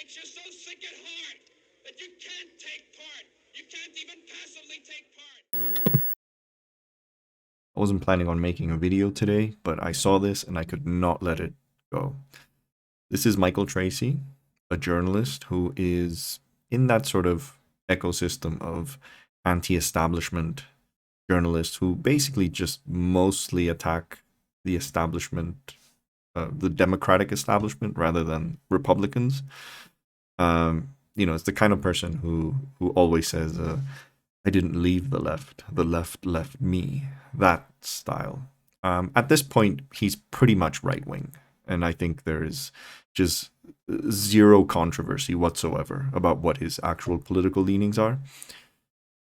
makes you so sick at heart that you can't take part. You can't even passively take part. I wasn't planning on making a video today, but I saw this and I could not let it go. This is Michael Tracey, a journalist who is in that sort of ecosystem of anti-establishment journalists who basically just mostly attack the establishment, the Democratic establishment rather than Republicans. You know, it's the kind of person who always says, I didn't leave the left left me, that style. At this point, he's pretty much right-wing, and I think there is just zero controversy whatsoever about what his actual political leanings are.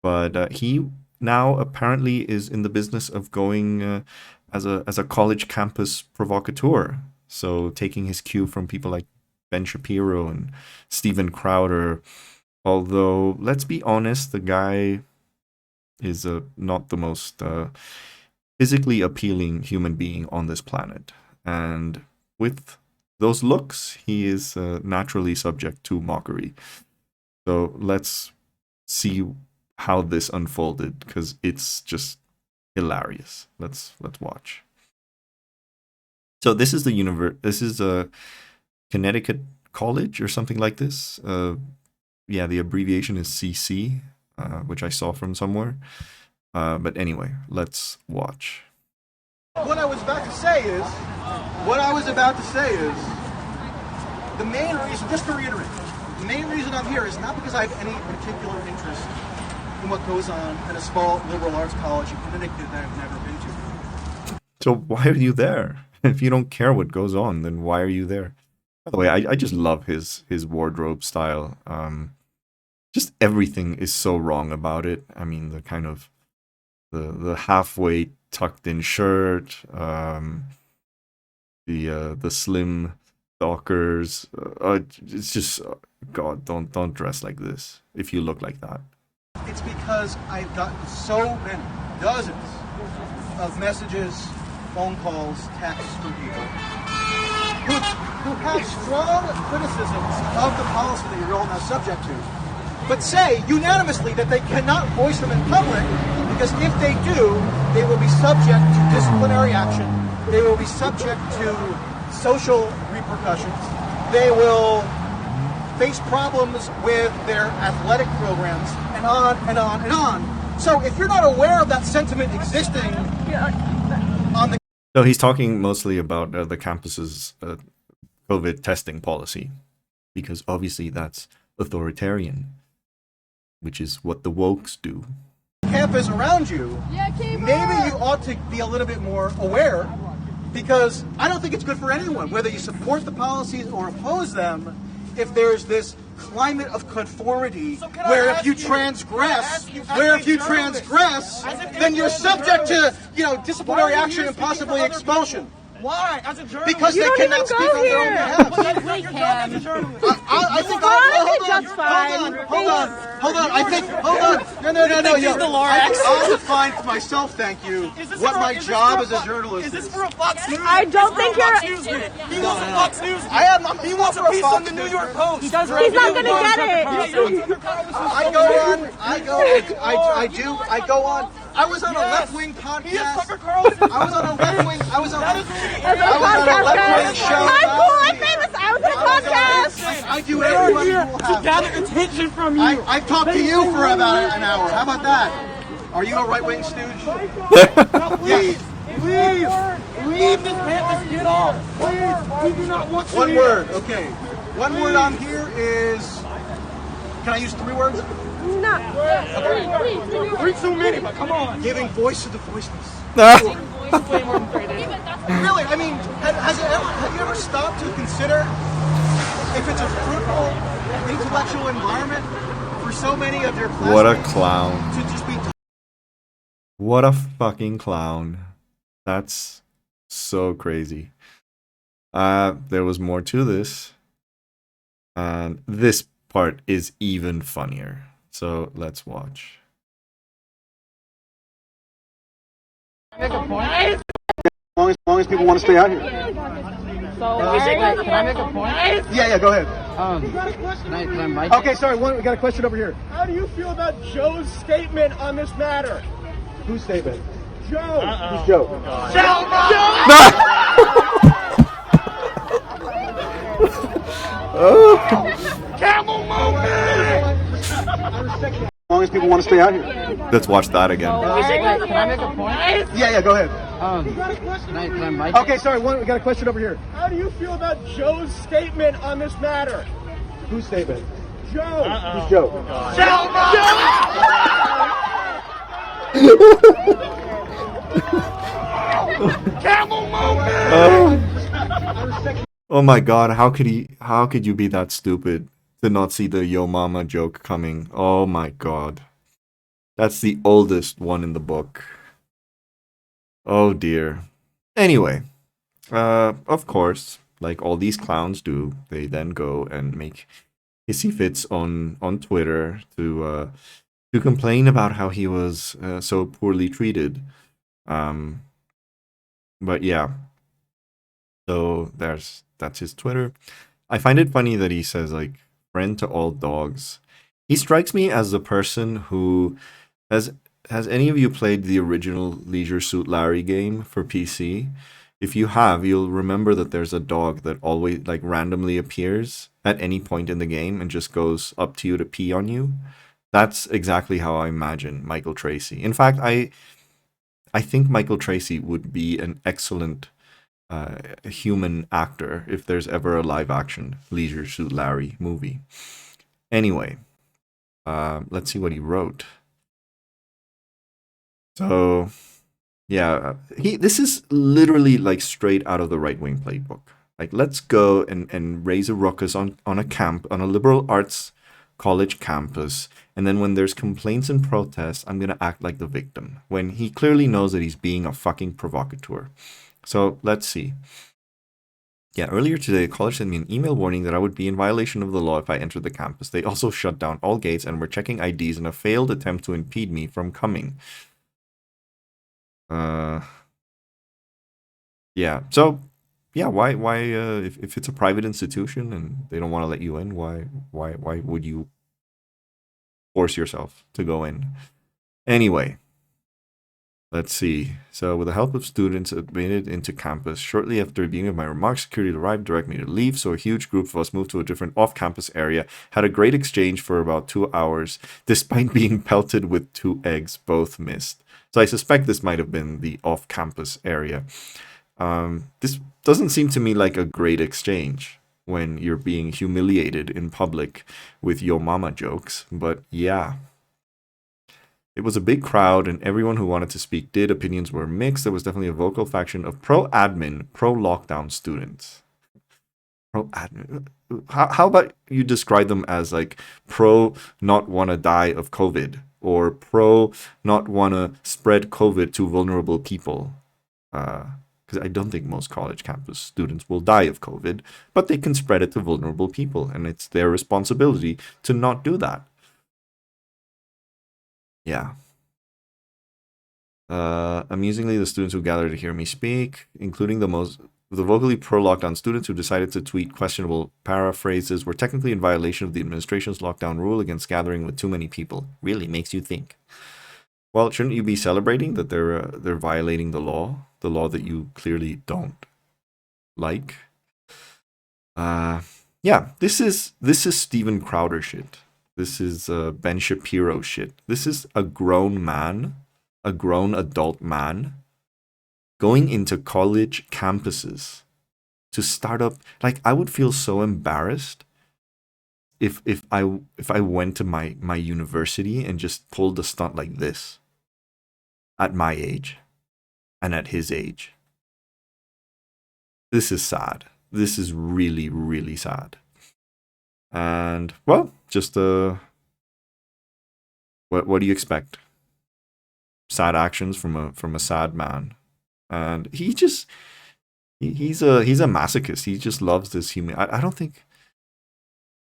But he now apparently is in the business of going as a college campus provocateur, so taking his cue from people like Ben Shapiro and Steven Crowder. Although, let's be honest, the guy is not the most physically appealing human being on this planet. And with those looks, he is naturally subject to mockery. So let's see how this unfolded, because it's just hilarious. Let's watch. So this is a Connecticut College or something like this. Yeah, the abbreviation is CC, which I saw from somewhere. But anyway, let's watch. What I was about to say is, the main reason, just to reiterate, the main reason I'm here is not because I have any particular interest in what goes on at a small liberal arts college in Connecticut that I've never been to. So why are you there? If you don't care what goes on, then why are you there? By the way, I just love his wardrobe style. Just everything is so wrong about it. I mean, the kind of the halfway tucked in shirt, the slim stalkers. It's just, God, don't dress like this if you look like that. It's because I've gotten so many, dozens of messages, phone calls, texts from people who have strong criticisms of the policy that you're all now subject to, but say unanimously that they cannot voice them in public because if they do, they will be subject to disciplinary action, they will be subject to social repercussions, they will face problems with their athletic programs, and on and on and on. So if you're not aware of that sentiment existing on the... So he's talking mostly about the campus's COVID testing policy, because obviously that's authoritarian, which is what the wokes do. Campus around you, maybe you ought to be a little bit more aware, because I don't think it's good for anyone, whether you support the policies or oppose them, if there's this climate of conformity where if you transgress, then you're subject to, disciplinary action and possibly expulsion. Why? As a journalist? Because they cannot speak on their own behalf. We can. I think hold on. No. I'll define for myself, thank you, what my job as a journalist is. Is this for a Fox News? I don't think you're... He wants a Fox News. He wants a piece on the New York Post. He's not going to get it. I go on. I was on a left-wing podcast. I was on a left-wing show. I'm cool, I'm famous, I was in a podcast. I do everyone to gather attention from you. I've talked to you for about an hour. How about that? Are you a right-wing stooge? Please, leave this campus, get off. Please, we do not want you One here. word, okay. One word on here is, can I use 3 words? No. Please. 3 too many, but come on. Giving voice to the voiceless. Way more than 3 days. Really, I mean, have you ever stopped to consider if it's a fruitful intellectual environment for so many of your classmates? What a clown. To just be... What a fucking clown. That's so crazy. There was more to this. And this part is even funnier. So let's watch. Make a point. As long as people want to stay out here. So, can I make a point? Yeah, go ahead. Okay, sorry, we got a question over here. How do you feel about Joe's statement on this matter? Whose statement? Joe! Who's Joe? Camel movement! As long as people want to stay out here. Let's watch that again. Can I make a point? Yeah, go ahead. Can I mic? Okay, sorry, we got a question over here. How do you feel about Joe's statement on this matter? Whose statement? Joe! Who's Joe? Camel movement! Oh my god, how could you be that stupid to not see the Yo Mama joke coming? Oh my god. That's the oldest one in the book. Oh dear. Anyway, of course, like all these clowns do, they then go and make hissy fits on Twitter to complain about how he was so poorly treated. But yeah. So that's his Twitter. I find it funny that he says like friend to all dogs. He strikes me as the person who has any of you played the original Leisure Suit Larry game for PC? If you have, you'll remember that there's a dog that always like randomly appears at any point in the game and just goes up to you to pee on you. That's exactly how I imagine Michael Tracey. In fact, I think Michael Tracey would be an excellent human actor if there's ever a live action Leisure Suit Larry movie. Anyway, let's see what he wrote. So yeah, this is literally like straight out of the Right Wing Playbook. Like, let's go and raise a ruckus on a liberal arts college campus, and then when there's complaints and protests, I'm gonna act like the victim when he clearly knows that he's being a fucking provocateur. So let's see. Yeah, earlier today, the college sent me an email warning that I would be in violation of the law if I entered the campus. They also shut down all gates and were checking IDs in a failed attempt to impede me from coming. Yeah, so yeah, why if it's a private institution and they don't want to let you in, why would you force yourself to go in? Anyway, let's see. So with the help of students admitted into campus, shortly after the beginning of my remarks, security arrived, directed me to leave, so a huge group of us moved to a different off-campus area, had a great exchange for about 2 hours, despite being pelted with 2 eggs, both missed. So I suspect this might have been the off-campus area. This doesn't seem to me like a great exchange when you're being humiliated in public with Yo Mama jokes, but yeah. It was a big crowd, and everyone who wanted to speak did. Opinions were mixed. There was definitely a vocal faction of pro-admin, pro-lockdown students. Pro-admin? How about you describe them as like pro-not want to die of COVID, or pro-not want to spread COVID to vulnerable people? Because I don't think most college campus students will die of COVID, but they can spread it to vulnerable people, and it's their responsibility to not do that. Yeah. Amusingly, the students who gathered to hear me speak, including the vocally pro-lockdown students who decided to tweet questionable paraphrases, were technically in violation of the administration's lockdown rule against gathering with too many people. Really makes you think. Well, shouldn't you be celebrating that they're violating the law that you clearly don't like? Yeah, this is Steven Crowder shit. This is Ben Shapiro shit. This is a grown man, a grown adult man, going into college campuses to start up. Like, I would feel so embarrassed if I went to my university and just pulled a stunt like this at my age and at his age. This is sad. This is really, really sad. And, well, just what do you expect? Sad actions from a sad man. And he's a masochist. He just loves this human. I don't think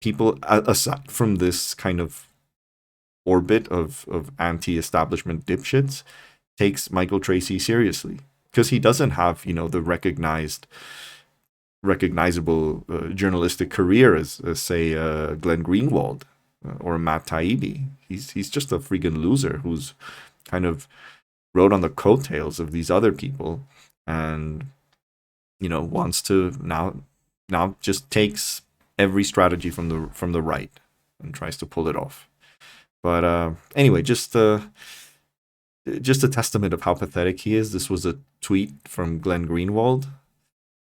people, aside from this kind of orbit of anti-establishment dipshits, takes Michael Tracey seriously, because he doesn't have, the recognized recognizable journalistic career as say Glenn Greenwald or Matt Taibbi. He's just a freaking loser who's kind of rode on the coattails of these other people, and wants to now just takes every strategy from the right and tries to pull it off. But anyway, just a testament of how pathetic he is. This was a tweet from Glenn Greenwald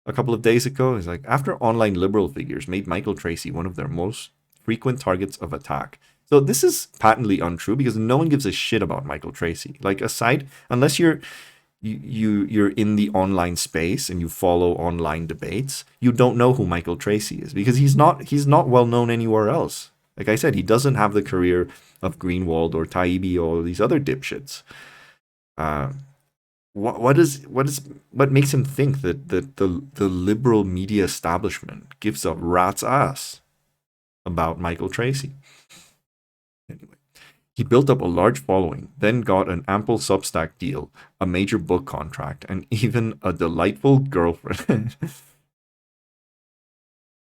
a couple of days ago. He's like, after online liberal figures made Michael Tracey one of their most frequent targets of attack. So this is patently untrue because no one gives a shit about Michael Tracey. Like, aside, unless you're in the online space and you follow online debates, you don't know who Michael Tracey is because he's not well known anywhere else. Like I said, he doesn't have the career of Greenwald or Taibbi or these other dipshits. What makes him think that the liberal media establishment gives a rat's ass about Michael Tracey? Anyway, he built up a large following, then got an ample Substack deal, a major book contract, and even a delightful girlfriend.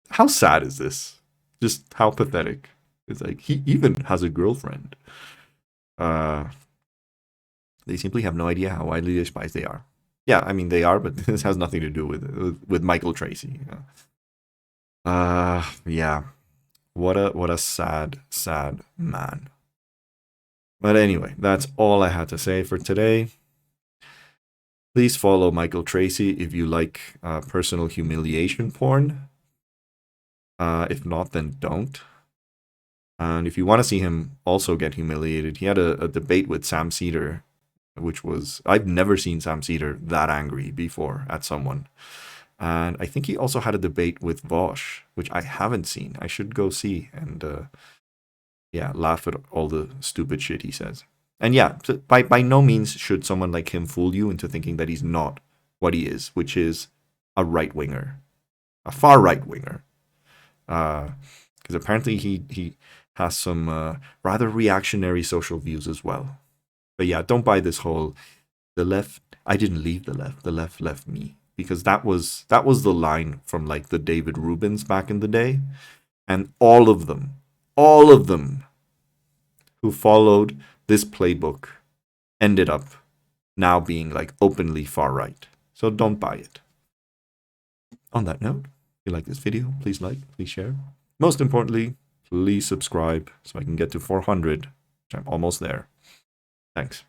How sad is this? Just how pathetic. It's like, he even has a girlfriend. They simply have no idea how widely despised they are. Yeah, I mean, they are, but this has nothing to do with Michael Tracey. Yeah. What a sad man. But anyway, that's all I had to say for today. Please follow Michael Tracey if you like personal humiliation porn. If not, then don't. And if you want to see him also get humiliated, he had a debate with Sam Cedar, which was, I've never seen Sam Cedar that angry before at someone. And I think he also had a debate with Vosh, which I haven't seen. I should go see and laugh at all the stupid shit he says. And yeah, by no means should someone like him fool you into thinking that he's not what he is, which is a right-winger, a far right-winger. Because apparently he has some rather reactionary social views as well. But yeah, don't buy this whole, the left, I didn't leave the left left me. Because that was the line from like the David Rubins back in the day. And all of them who followed this playbook ended up now being like openly far right. So don't buy it. On that note, if you like this video, please like, please share. Most importantly, please subscribe so I can get to 400, which I'm almost there. Thanks.